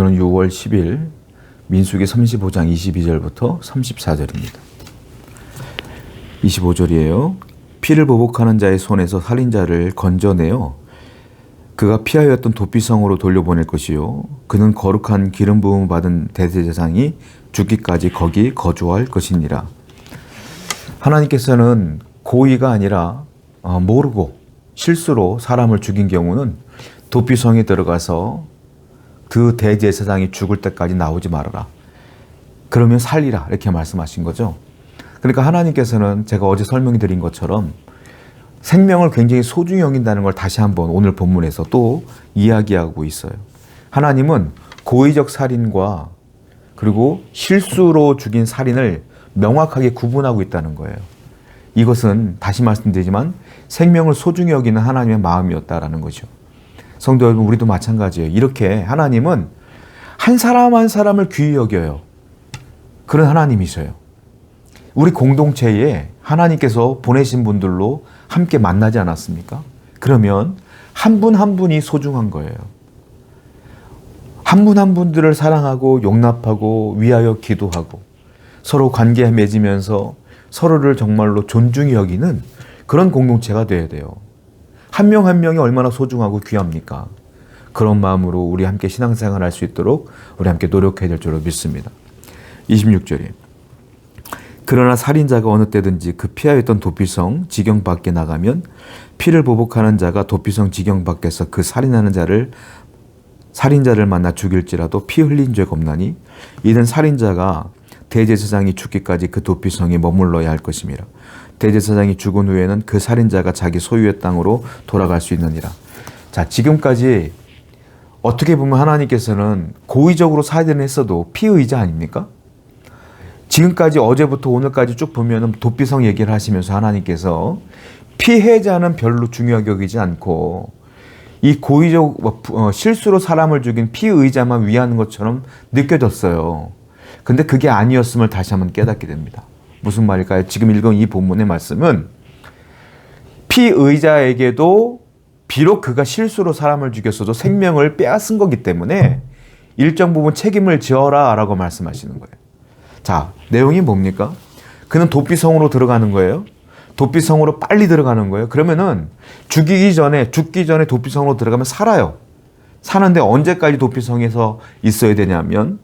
오늘은 6월 10일 민수기 35장 22절부터 34절입니다. 25절이에요. 피를 보복하는 자의 손에서 살인자를 건져내어 그가 피하였던 도피성으로 돌려보낼 것이요 그는 거룩한 기름 부음을 받은 대제사장이 죽기까지 거기 거주할 것이니라. 하나님께서는 고의가 아니라 모르고 실수로 사람을 죽인 경우는 도피성에 들어가서 그 대제사장이 죽을 때까지 나오지 말아라. 그러면 살리라. 이렇게 말씀하신 거죠. 그러니까 하나님께서는 제가 어제 설명드린 것처럼 생명을 굉장히 소중히 여긴다는 걸 다시 한번 오늘 본문에서 또 이야기하고 있어요. 하나님은 고의적 살인과 그리고 실수로 죽인 살인을 명확하게 구분하고 있다는 거예요. 이것은 다시 말씀드리지만 생명을 소중히 여기는 하나님의 마음이었다라는 거죠. 성도 여러분, 우리도 마찬가지예요. 이렇게 하나님은 한 사람 한 사람을 귀히 여겨요. 그런 하나님이셔요. 우리 공동체에 하나님께서 보내신 분들로 함께 만나지 않았습니까? 그러면 한 분 한 분이 소중한 거예요. 한 분 한 분들을 사랑하고 용납하고 위하여 기도하고 서로 관계 맺으면서 서로를 정말로 존중히 여기는 그런 공동체가 되어야 돼요. 한 명 한 명이 얼마나 소중하고 귀합니까? 그런 마음으로 우리 함께 신앙생활 할 수 있도록 우리 함께 노력해야 될 줄로 믿습니다. 26절이에요. 그러나 살인자가 어느 때든지 그 피하였던 도피성 지경 밖에 나가면 피를 보복하는 자가 도피성 지경 밖에서 그 살인자를 만나 죽일지라도 피 흘린 죄가 없나니 이는 살인자가 대제사장이 죽기까지 그 도피성에 머물러야 할 것임이라. 대제사장이 죽은 후에는 그 살인자가 자기 소유의 땅으로 돌아갈 수 있느니라. 자, 지금까지 어떻게 보면 하나님께서는 고의적으로 살인을 했어도 피의자 아닙니까? 지금까지 어제부터 오늘까지 쭉 보면 도피성 얘기를 하시면서 하나님께서 피해자는 별로 중요하게 여기지 않고 이 고의적 실수로 사람을 죽인 피의자만 위하는 것처럼 느껴졌어요. 근데 그게 아니었음을 다시 한번 깨닫게 됩니다. 무슨 말일까요? 지금 읽은 이 본문의 말씀은 피의자에게도 비록 그가 실수로 사람을 죽였어도 생명을 빼앗은 거기 때문에 일정 부분 책임을 지어라 라고 말씀하시는 거예요. 자, 내용이 뭡니까? 그는 도피성으로 들어가는 거예요. 도피성으로 빨리 들어가는 거예요. 그러면은 죽기 전에 도피성으로 들어가면 살아요. 사는데 언제까지 도피성에서 있어야 되냐면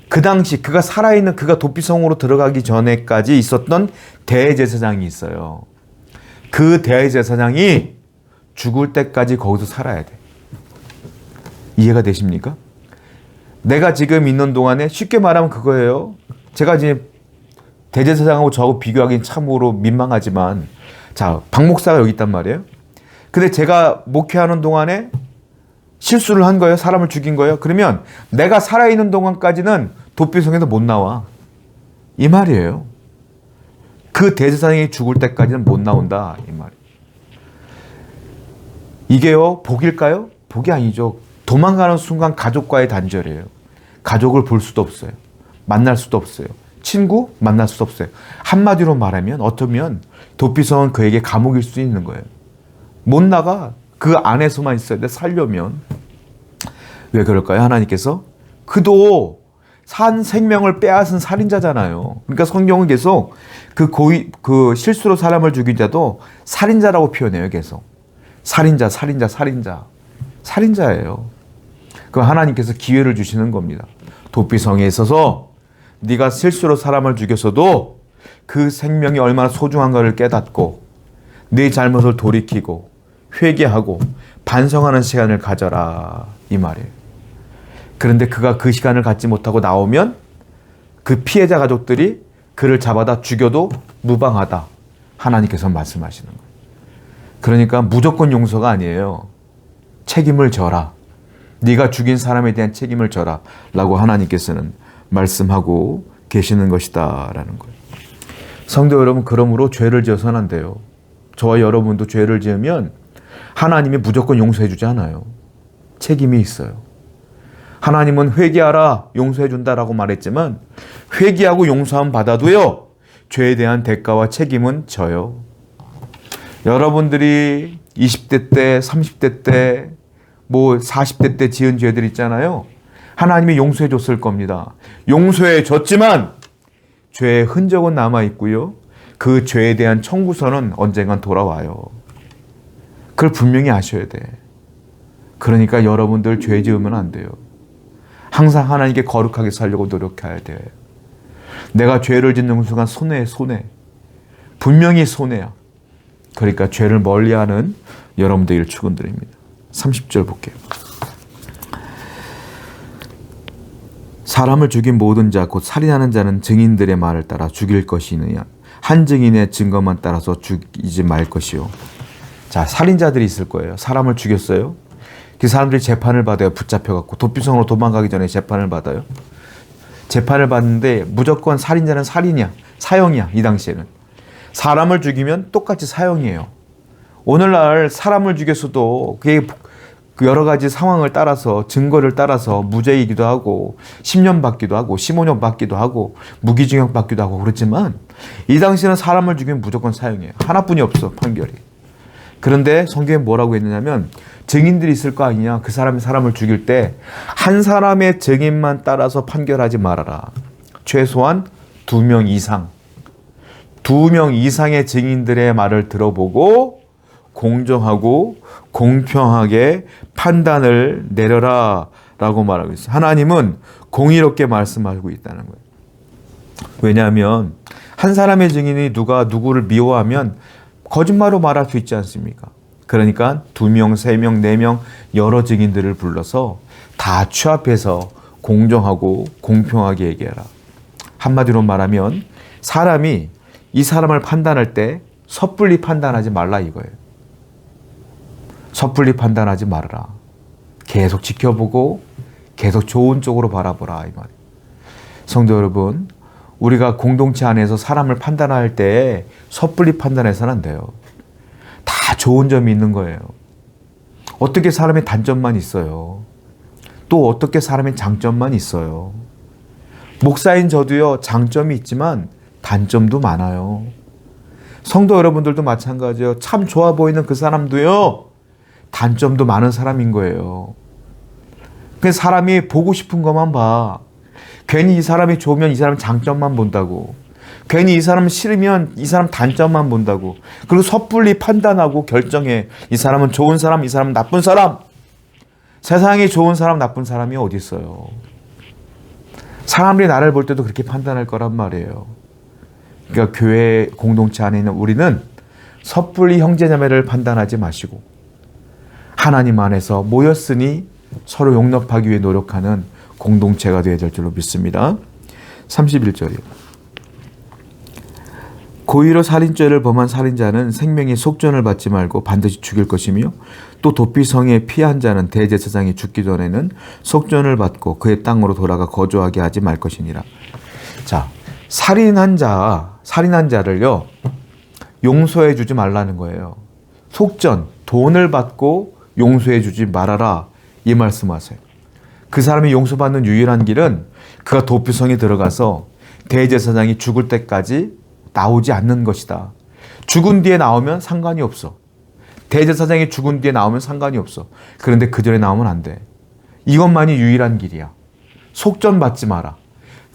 그 당시 그가 살아있는 그가 도피성으로 들어가기 전에까지 있었던 대제사장이 있어요. 그 대제사장이 죽을 때까지 거기서 살아야 돼. 이해가 되십니까? 내가 지금 있는 동안에 쉽게 말하면 그거예요. 제가 이제 대제사장하고 저하고 비교하기는 참으로 민망하지만 자, 박 목사가 여기 있단 말이에요. 근데 제가 목회하는 동안에 실수를 한 거예요. 사람을 죽인 거예요. 그러면 내가 살아있는 동안까지는 도피성에서 못 나와. 이 말이에요. 그 대제사장이 죽을 때까지는 못 나온다. 이 말이에요. 이게요, 복일까요? 복이 아니죠. 도망가는 순간 가족과의 단절이에요. 가족을 볼 수도 없어요. 만날 수도 없어요. 친구 만날 수도 없어요. 한마디로 말하면 어쩌면 도피성은 그에게 감옥일 수 있는 거예요. 못 나가. 그 안에서만 있어야 돼. 살려면. 왜 그럴까요? 하나님께서 그도 산 생명을 빼앗은 살인자잖아요. 그러니까 성경은 계속 그 실수로 사람을 죽인 자도 살인자라고 표현해요. 계속 살인자예요. 그 하나님께서 기회를 주시는 겁니다. 도피성에 있어서 네가 실수로 사람을 죽였어도 그 생명이 얼마나 소중한가를 깨닫고 네 잘못을 돌이키고 회개하고 반성하는 시간을 가져라. 이 말이에요. 그런데 그가 그 시간을 갖지 못하고 나오면 그 피해자 가족들이 그를 잡아다 죽여도 무방하다. 하나님께서 말씀하시는 거예요. 그러니까 무조건 용서가 아니에요. 책임을 져라. 네가 죽인 사람에 대한 책임을 져라. 라고 하나님께서는 말씀하고 계시는 것이다. 라는 거예요. 성도 여러분, 그러므로 죄를 지어서는 안 돼요. 저와 여러분도 죄를 지으면 하나님이 무조건 용서해 주지 않아요. 책임이 있어요. 하나님은 회개하라 용서해 준다라고 말했지만 회개하고 용서함 받아도요. 죄에 대한 대가와 책임은 져요. 여러분들이 20대 때, 30대 때, 40대 때 지은 죄들 있잖아요. 하나님이 용서해 줬을 겁니다. 용서해 줬지만 죄의 흔적은 남아 있고요. 그 죄에 대한 청구서는 언젠간 돌아와요. 그걸 분명히 아셔야 돼. 그러니까 여러분들 죄 지으면 안 돼요. 항상 하나님께 거룩하게 살려고 노력해야 돼. 내가 죄를 짓는 순간 손해. 분명히 손해야. 그러니까 죄를 멀리하는 여러분들을 축원드립니다. 30절 볼게요. 사람을 죽인 모든 자 곧 살인하는 자는 증인들의 말을 따라 죽일 것이느냐 한 증인의 증거만 따라서 죽이지 말 것이요. 자, 살인자들이 있을 거예요. 사람을 죽였어요. 그 사람들이 재판을 받아요. 붙잡혀갖고 도피성으로 도망가기 전에 재판을 받아요. 재판을 받는데 무조건 살인자는 살인이야. 사형이야. 이 당시에는. 사람을 죽이면 똑같이 사형이에요. 오늘날 사람을 죽였어도 그게 여러 가지 상황을 따라서 증거를 따라서 무죄이기도 하고 10년 받기도 하고 15년 받기도 하고 무기징역 받기도 하고 그렇지만 이 당시에는 사람을 죽이면 무조건 사형이에요. 하나뿐이 없어 판결이. 그런데 성경에 뭐라고 했느냐면 증인들이 있을 거 아니냐. 그 사람이 사람을 죽일 때 한 사람의 증인만 따라서 판결하지 말아라. 최소한 2명 이상 2명 이상의 증인들의 말을 들어보고 공정하고 공평하게 판단을 내려라 라고 말하고 있어요. 하나님은 공의롭게 말씀하고 있다는 거예요. 왜냐하면 한 사람의 증인이 누가 누구를 미워하면 거짓말로 말할 수 있지 않습니까? 그러니까 2명, 3명, 4명 여러 증인들을 불러서 다 취합해서 공정하고 공평하게 얘기해라. 한마디로 말하면 사람이 이 사람을 판단할 때 섣불리 판단하지 말라 이거예요. 섣불리 판단하지 말아라. 계속 지켜보고 계속 좋은 쪽으로 바라보라 이 말이에요. 성도 여러분, 우리가 공동체 안에서 사람을 판단할 때 섣불리 판단해서는 안 돼요. 다 좋은 점이 있는 거예요. 어떻게 사람의 단점만 있어요. 또 어떻게 사람의 장점만 있어요. 목사인 저도요, 장점이 있지만 단점도 많아요. 성도 여러분들도 마찬가지예요. 참 좋아 보이는 그 사람도요, 단점도 많은 사람인 거예요. 그래서 사람이 보고 싶은 것만 봐. 괜히 이 사람이 좋으면 이 사람 장점만 본다고. 괜히 이 사람 싫으면 이 사람 단점만 본다고. 그리고 섣불리 판단하고 결정해. 이 사람은 좋은 사람, 이 사람은 나쁜 사람. 세상에 좋은 사람, 나쁜 사람이 어디 있어요. 사람들이 나를 볼 때도 그렇게 판단할 거란 말이에요. 그러니까 교회 공동체 안에 있는 우리는 섣불리 형제자매를 판단하지 마시고 하나님 안에서 모였으니 서로 용납하기 위해 노력하는 공동체가 되어야 될 줄로 믿습니다. 31절이요. 고의로 살인죄를 범한 살인자는 생명의 속전을 받지 말고 반드시 죽일 것이며 또 도피성에 피한 자는 대제사장이 죽기 전에는 속전을 받고 그의 땅으로 돌아가 거주하게 하지 말 것이니라. 자, 살인한 자를요, 용서해 주지 말라는 거예요. 속전, 돈을 받고 용서해 주지 말아라 이 말씀하세요. 그 사람이 용서받는 유일한 길은 그가 도피성에 들어가서 대제사장이 죽을 때까지 나오지 않는 것이다. 죽은 뒤에 나오면 상관이 없어. 대제사장이 죽은 뒤에 나오면 상관이 없어. 그런데 그 전에 나오면 안 돼. 이것만이 유일한 길이야. 속전 받지 마라.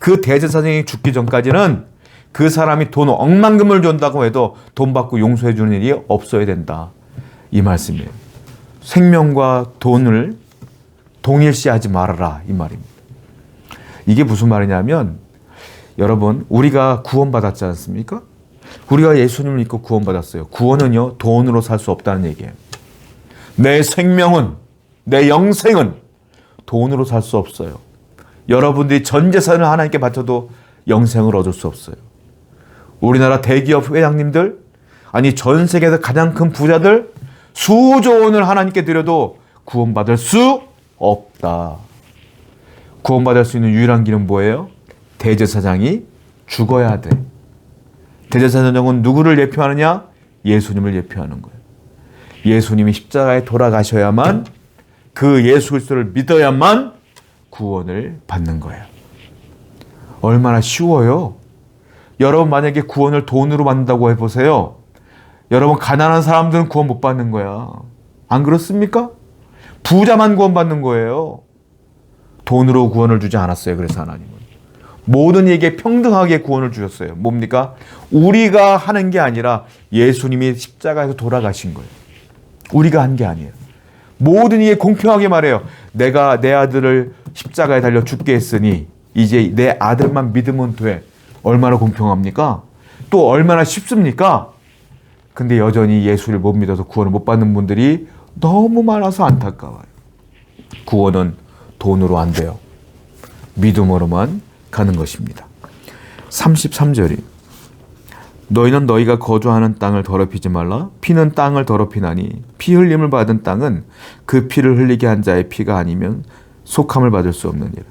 그 대제사장이 죽기 전까지는 그 사람이 돈 억만금을 준다고 해도 돈 받고 용서해 주는 일이 없어야 된다. 이 말씀이에요. 생명과 돈을 동일시하지 말아라 이 말입니다. 이게 무슨 말이냐면 여러분, 우리가 구원받았지 않습니까? 우리가 예수님을 믿고 구원받았어요. 구원은요, 돈으로 살 수 없다는 얘기예요. 내 생명은, 내 영생은 돈으로 살 수 없어요. 여러분들이 전 재산을 하나님께 바쳐도 영생을 얻을 수 없어요. 우리나라 대기업 회장님들, 아니 전 세계에서 가장 큰 부자들 수조 원을 하나님께 드려도 구원받을 수 없다. 구원받을 수 있는 유일한 길은 뭐예요? 대제사장이 죽어야 돼. 대제사장은 누구를 예표하느냐? 예수님을 예표하는 거예요. 예수님이 십자가에 돌아가셔야만, 그 예수 그리스도를 믿어야만 구원을 받는 거예요. 얼마나 쉬워요? 여러분 만약에 구원을 돈으로 받는다고 해보세요. 여러분 가난한 사람들은 구원 못 받는 거야. 안 그렇습니까? 부자만 구원 받는 거예요. 돈으로 구원을 주지 않았어요. 그래서 하나님은 모든 이에게 평등하게 구원을 주셨어요. 뭡니까? 우리가 하는 게 아니라 예수님이 십자가에서 돌아가신 거예요. 우리가 한 게 아니에요. 모든 이에 공평하게 말해요. 내가 내 아들을 십자가에 달려 죽게 했으니 이제 내 아들만 믿으면 돼. 얼마나 공평합니까? 또 얼마나 쉽습니까? 근데 여전히 예수를 못 믿어서 구원을 못 받는 분들이 너무 많아서 안타까워요. 구원은 돈으로 안 돼요. 믿음으로만 가는 것입니다. 33절이 너희는 너희가 거주하는 땅을 더럽히지 말라. 피는 땅을 더럽히나니 피 흘림을 받은 땅은 그 피를 흘리게 한 자의 피가 아니면 속함을 받을 수 없느니라.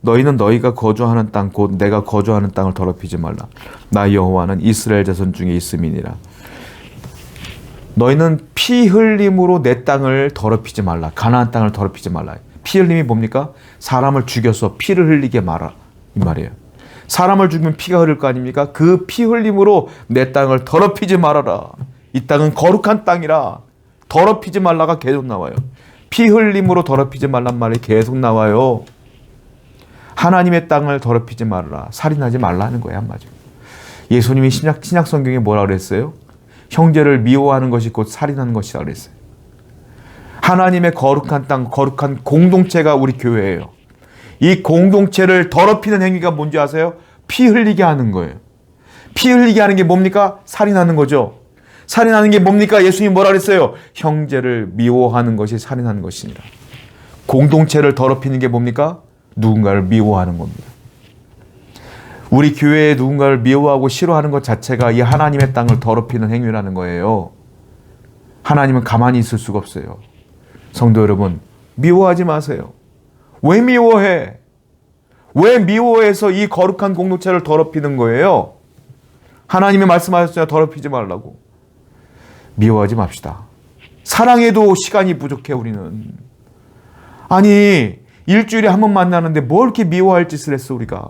너희는 너희가 거주하는 땅 곧 내가 거주하는 땅을 더럽히지 말라. 나 여호와는 이스라엘 자손 중에 있음이니라. 너희는 피 흘림으로 내 땅을 더럽히지 말라. 가나안 땅을 더럽히지 말라. 피 흘림이 뭡니까? 사람을 죽여서 피를 흘리게 말아 이 말이에요. 사람을 죽이면 피가 흐를 거 아닙니까? 그 피 흘림으로 내 땅을 더럽히지 말아라. 이 땅은 거룩한 땅이라. 더럽히지 말라가 계속 나와요. 피 흘림으로 더럽히지 말란 말이 계속 나와요. 하나님의 땅을 더럽히지 말아라. 살인하지 말라는 거예요, 한마디로. 예수님이 신약 성경에 뭐라 그랬어요? 형제를 미워하는 것이 곧 살인하는 것이라 그랬어요. 하나님의 거룩한 땅, 거룩한 공동체가 우리 교회예요. 이 공동체를 더럽히는 행위가 뭔지 아세요? 피 흘리게 하는 거예요. 피 흘리게 하는 게 뭡니까? 살인하는 거죠. 살인하는 게 뭡니까? 예수님이 뭐라 그랬어요? 형제를 미워하는 것이 살인하는 것이니라. 공동체를 더럽히는 게 뭡니까? 누군가를 미워하는 겁니다. 우리 교회에 누군가를 미워하고 싫어하는 것 자체가 이 하나님의 땅을 더럽히는 행위라는 거예요. 하나님은 가만히 있을 수가 없어요. 성도 여러분, 미워하지 마세요. 왜 미워해? 왜 미워해서 이 거룩한 공동체를 더럽히는 거예요? 하나님이 말씀하셨잖아요. 더럽히지 말라고. 미워하지 맙시다. 사랑해도 시간이 부족해 우리는. 아니 일주일에 한 번 만나는데 뭘 이렇게 미워할 짓을 했어 우리가.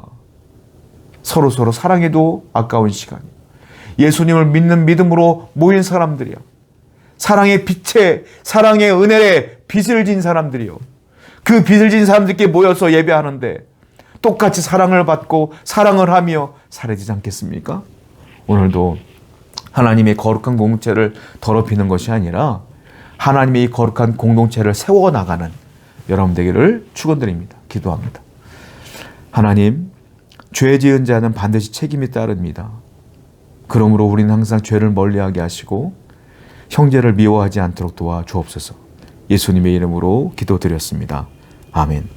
서로 사랑해도 아까운 시간. 예수님을 믿는 믿음으로 모인 사람들이요. 사랑의 빛에 사랑의 은혜에 빛을 진 사람들이요. 그 빛을 진 사람들께 모여서 예배하는데 똑같이 사랑을 받고 사랑을 하며 사라지지 않겠습니까? 오늘도 하나님의 거룩한 공동체를 더럽히는 것이 아니라 하나님의 이 거룩한 공동체를 세워나가는 여러분 되기를 축원드립니다. 기도합니다. 하나님, 죄 지은 자는 반드시 책임이 따릅니다. 그러므로 우리는 항상 죄를 멀리하게 하시고 형제를 미워하지 않도록 도와주옵소서. 예수님의 이름으로 기도드렸습니다. 아멘.